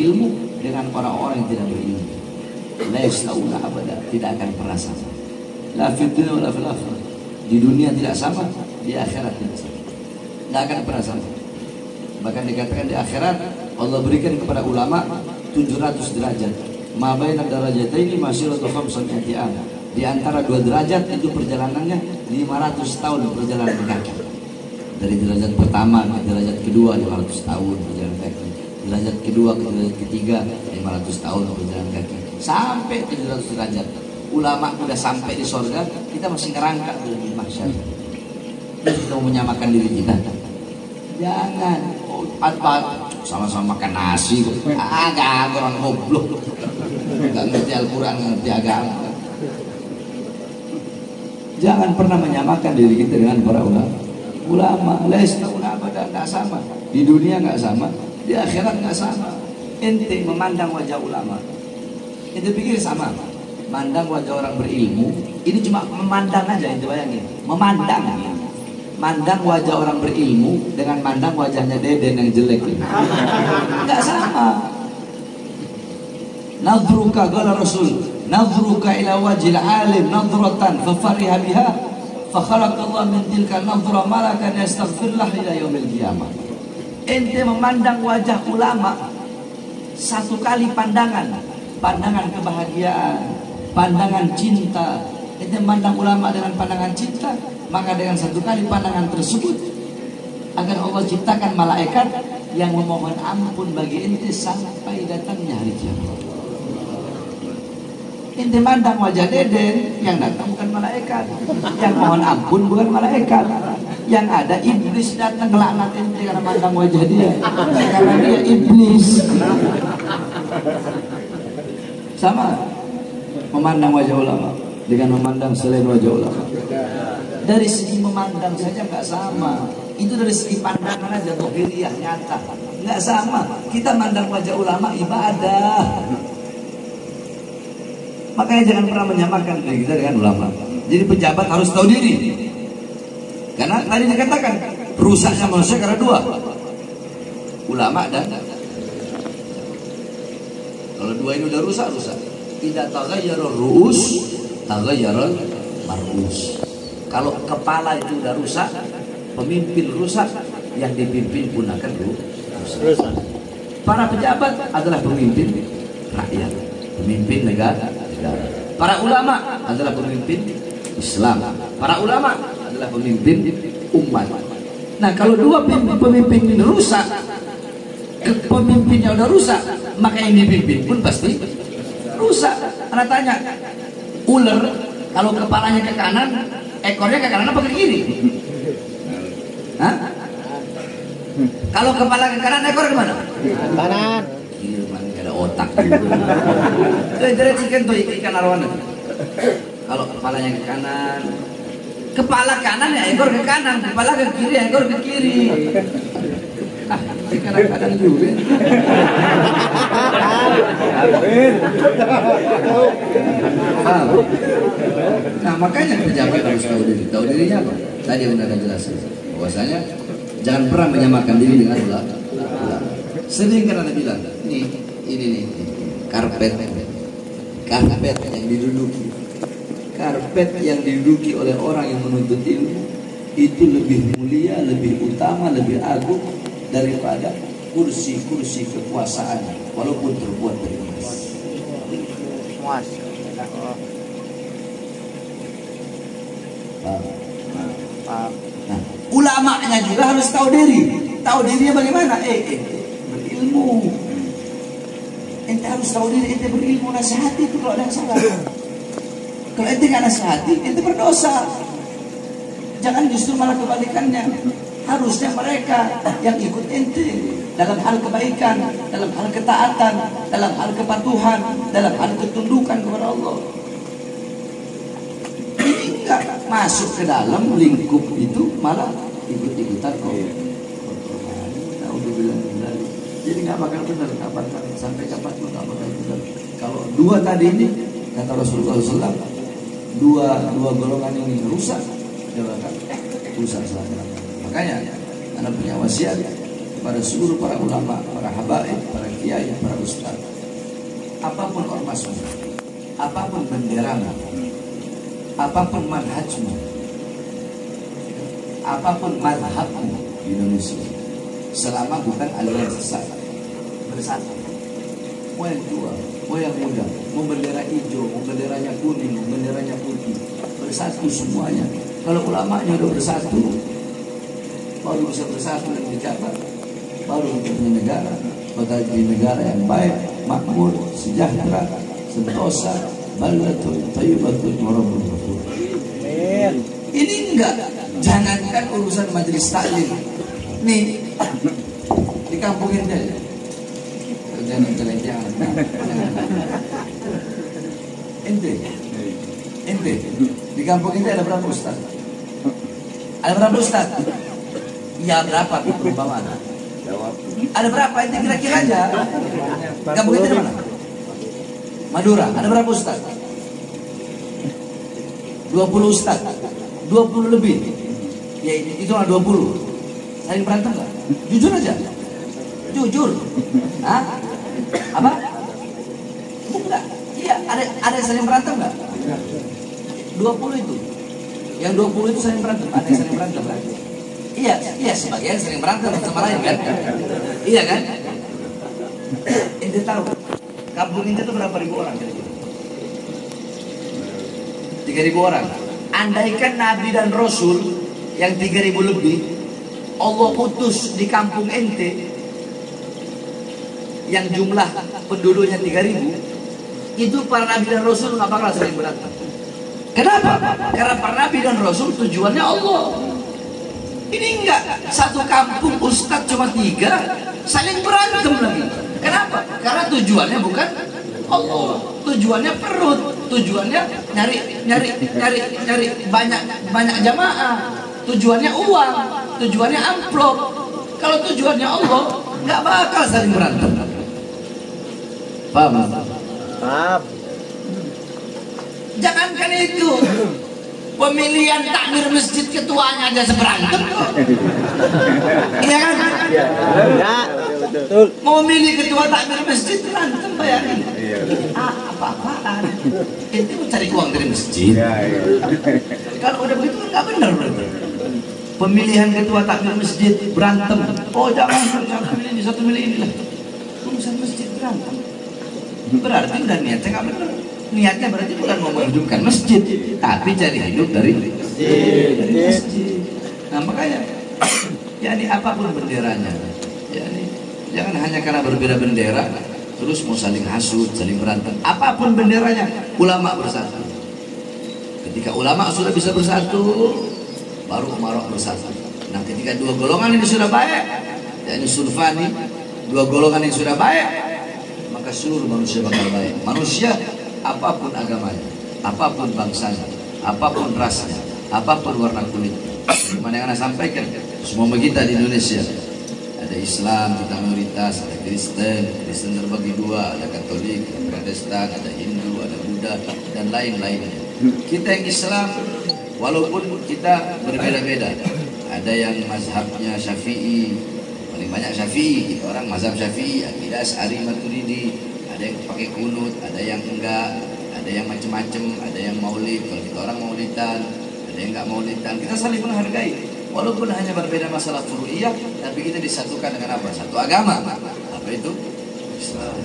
berilmu dengan orang-orang yang tidak berilmu. La yastauna abada, tidak akan pernah sama. La fid dunya wala fil akhirah. Di dunia tidak sama, di akhirat tidak sama. Tidak akan pernah sama. Bahkan dikatakan di akhirat Allah berikan kepada ulama 700 derajat. Ma baina darajataini masiratu 500 am. Di antara dua derajat itu perjalanannya 500 tahun perjalanan kaki. Dari derajat pertama ke derajat kedua 500 tahun perjalanan kaki. Derajat kedua ke derajat ketiga 500 tahun perjalanan kaki. Sampai 700 derajat. Ulama sudah sampai di surga, kita masih ngerangkak di mahsyar. Kita mau menyamakan diri kita. Jangan. Sama-sama makan nasi. Agak orang goblok. Enggak ngerti Al-Quran, enggak ngerti agama. Jangan pernah menyamakan diri kita dengan para ulama. La yastauna abada, enggak sama. Di dunia enggak sama, di akhirat enggak sama. Ente memandang wajah ulama, ente pikir sama? Mandang wajah orang berilmu, ini cuma memandang aja, ente bayangin. Memandang. Mandang wajah orang berilmu dengan mandang wajahnya Deden yang jelek. Enggak sama. Nadhruka qala Rasul, nadhruka ila wajhil alim nadratan fa fariha biha fa khalaqallahu min tilka nadhra malakan yastaghfirullah ila yaumil qiyamah. Ente memandang wajah ulama satu kali pandangan, pandangan kebahagiaan, pandangan cinta. Ente memandang ulama dengan pandangan cinta, maka dengan satu kali pandangan tersebut akan Allah ciptakan malaikat yang memohon ampun bagi ente sampai datangnya hari kiamat. Ente mandang wajah Deden, yang datang bukan malaikat, yang mohon ampun bukan malaikat, yang ada iblis datang ngelaknat ente karena mandang wajah dia, karena dia iblis. Sama memandang wajah ulama dengan memandang selain wajah ulama. Dari segi memandang saja nggak sama. Itu dari segi pandangan aja, dohiriyah nyata nggak sama. Kita mandang wajah ulama ibadah. Makanya jangan pernah menyamakan diri kita dengan ulama. Jadi pejabat harus tahu diri. Karena tadi dikatakan rusaknya manusia karena dua, ulama dan kalau dua ini udah rusak. Tidak taghayyarul ru'us, taghayyarul mar'us. Kalau kepala itu udah rusak, pemimpin rusak, yang dipimpin pun akan rusak. Para pejabat adalah pemimpin rakyat, pemimpin negara. Para ulama adalah pemimpin Islam. Para ulama adalah pemimpin umat. Nah, kalau dua pemimpin ini rusak, pemimpinnya udah rusak, maka yang dipimpin pun pasti rusak. Anak tanya, ular kalau kepalanya ke kanan, ekornya ke kanan apa ke kiri? Hah? Kalau kepala ke kanan, ekor ke mana? Kanan. Ada otak. Jadi chicken tuh ikan arwana. Kalau kepalanya ke kanan, kepala kanan ya ekor ke kanan, kepala ke kiri ekor ke kiri. Kadang-kadang juga. Nah, makanya pejabat harus tahu diri. Tahu dirinya apa? Tadi yang sudah jelaskan. Bahwasanya jangan pernah menyamakan diri dengan ulama. Sering kan Anda bilang, ini nih, karpet yang diduduki. Karpet yang diduduki oleh orang yang menuntut ilmu itu lebih mulia, lebih utama, lebih agung daripada kursi-kursi kekuasaan walaupun terbuat dari emas. Nah, ulamanya juga harus tahu diri. Tahu dirinya bagaimana? Berilmu. Ente harus tahu diri, ente berilmu, nasihati itu kalau ada yang salah. Kalau ente nggak nasihati, ente berdosa. Jangan justru malah kebalikannya. Harusnya mereka yang ikut ente dalam hal kebaikan, dalam hal ketaatan, dalam hal kepatuhan, dalam hal ketundukan kepada Allah. Ini enggak masuk ke dalam lingkup itu, malah ikut-ikutan kok. Jadi nggak bakal benar, sampai kapan pun nggak bakal benar. Kalau dua tadi ini kata Rasulullah SAW, dua golongan ini rusak, dia bakal rusak selama. Makanya anak punya wasiat, kepada seluruh para ulama, para habaib, para kiai, para ustaz, apapun ormasmu, apapun benderamu, apapun manhajmu, apapun mazhabmu di Indonesia, selama bukan aliran sesat, bersatu. Mau yang tua, mau yang muda, mau bendera hijau, mau benderanya kuning, mau benderanya putih, bersatu semuanya. Kalau ulamanya udah bersatu, baru bisa bersatu dan dicatat, baru kita punya negara, bakal jadi negara yang baik, makmur, sejahtera, sentosa, baldatun thayyibatun wa rabbun ghafur. Ini enggak, jangankan urusan majelis taklim. Nih, di kampung ini jangan jalan-jalan. Ente, di kampung ini ada berapa ustaz? Ada berapa ustaz? Ya berapa perumpamaan? Ada berapa? Ente kira-kira aja. Kampung ini di mana? Madura. Ada berapa ustaz? 20 ustaz. 20 lebih. Ya itu lah 20. Saling berantem nggak? Jujur aja. Jujur. Hah? Apa? Enggak. Iya, ada yang saling berantem nggak? 20 itu. Yang 20 itu saling berantem. Ada yang saling berantem kan? Iya, sebagian saling berantem sama lain kan? Iya kan? Ente tahu kampung ini tuh berapa ribu orang? 3.000 orang. Andaikan Nabi dan Rasul yang 3.000 lebih Allah utus di kampung ente yang jumlah penduduknya 3.000, itu para Nabi dan Rasul nggak bakal saling berantem. Kenapa? Karena para Nabi dan Rasul tujuannya Allah. Ini enggak, satu kampung ustadz cuma 3 saling berantem lagi. Kenapa? Karena tujuannya bukan Allah, tujuannya perut, tujuannya nyari banyak jamaah, tujuannya uang, tujuannya amplop. Kalau tujuannya Allah, nggak bakal saling berantem. Paham? Paham. Jangankan itu, pemilihan takmir masjid ketuanya aja seberantem. Iya kan? Ya, betul. Mau milih ketua takmir masjid berantem, bayangin. Apa-apaan? Itu mau cari uang dari masjid. Kalau udah begitu nggak benar berarti. Pemilihan ketua takmir masjid berantem. Oh jangan milih ini, satu milih ini lah. Urusan masjid berantem. Berarti udah niatnya nggak benar. Niatnya berarti bukan mau menghidupkan masjid, tapi cari hidup dari masjid. Nah makanya, yakni apapun benderanya, yakni jangan hanya karena berbeda bendera terus mau saling hasut, saling berantem. Apapun benderanya, ulama bersatu. Ketika ulama sudah bisa bersatu, baru umarok bersatu. Nah ketika dua golongan ini sudah baik, yakni sulfani, dua golongan yang sudah baik, maka seluruh manusia bakal baik. Manusia apapun agamanya, apapun bangsanya, apapun rasnya, apapun warna kulitnya. Mana yang Anda sampaikan, semua kita di Indonesia ada Islam, kita mayoritas, ada Kristen terbagi dua, ada Katolik, ada Protestan, ada Hindu, ada Buddha, dan lain-lainnya. Kita yang Islam, walaupun kita berbeda-beda, ada yang mazhabnya Syafi'i, paling banyak Syafi'i, kita orang mazhab Syafi'i, akidah Asy'ari Maturidi, ada yang pakai kunut, ada yang enggak, ada yang macam-macam, ada yang maulid, kalau kita orang maulidan, ada yang enggak maulidan, kita saling menghargai. Walaupun hanya berbeda masalah furu'iyah, tapi kita disatukan dengan apa? Satu agama. Apa itu? Islam.